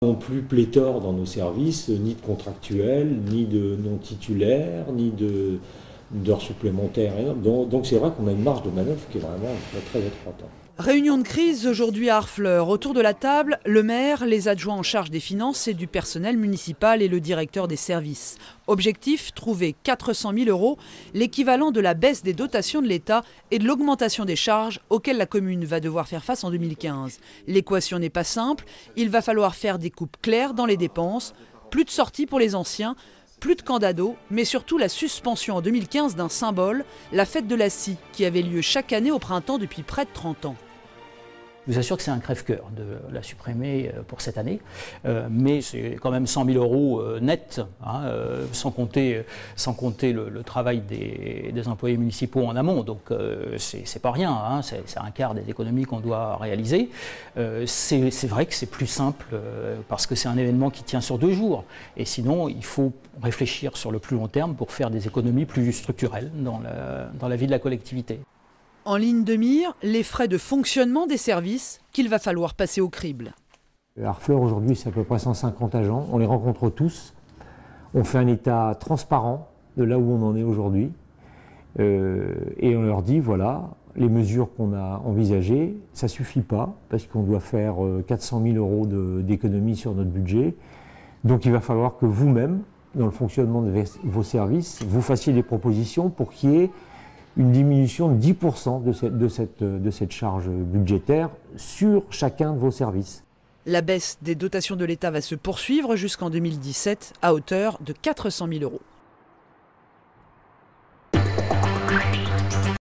Non plus pléthore dans nos services, ni de contractuels, ni de non-titulaires, ni d'heures supplémentaires. Donc c'est vrai qu'on a une marge de manœuvre qui est vraiment très étroite. Réunion de crise aujourd'hui à Harfleur. Autour de la table, le maire, les adjoints en charge des finances et du personnel municipal et le directeur des services. Objectif, trouver 400 000 €, l'équivalent de la baisse des dotations de l'État et de l'augmentation des charges auxquelles la commune va devoir faire face en 2015. L'équation n'est pas simple, il va falloir faire des coupes claires dans les dépenses, plus de sorties pour les anciens, plus de camps d'ado, mais surtout la suspension en 2015 d'un symbole, la fête de la scie, qui avait lieu chaque année au printemps depuis près de 30 ans. Je vous assure que c'est un crève-cœur de la supprimer pour cette année, mais c'est quand même 100 000 € net, hein, sans compter le travail des employés municipaux en amont, donc c'est pas rien, hein, c'est un quart des économies qu'on doit réaliser. C'est vrai que c'est plus simple parce que c'est un événement qui tient sur 2 jours, et sinon il faut réfléchir sur le plus long terme pour faire des économies plus structurelles dans la vie de la collectivité. En ligne de mire, les frais de fonctionnement des services qu'il va falloir passer au crible. Harfleur aujourd'hui c'est à peu près 150 agents, on les rencontre tous, on fait un état transparent de là où on en est aujourd'hui et on leur dit voilà, les mesures qu'on a envisagées, ça ne suffit pas parce qu'on doit faire 400 000 € d'économies sur notre budget, donc il va falloir que vous-même, dans le fonctionnement de vos services, vous fassiez des propositions pour qu'il y ait une diminution de 10% de cette charge budgétaire sur chacun de vos services. La baisse des dotations de l'État va se poursuivre jusqu'en 2017 à hauteur de 400 000 €.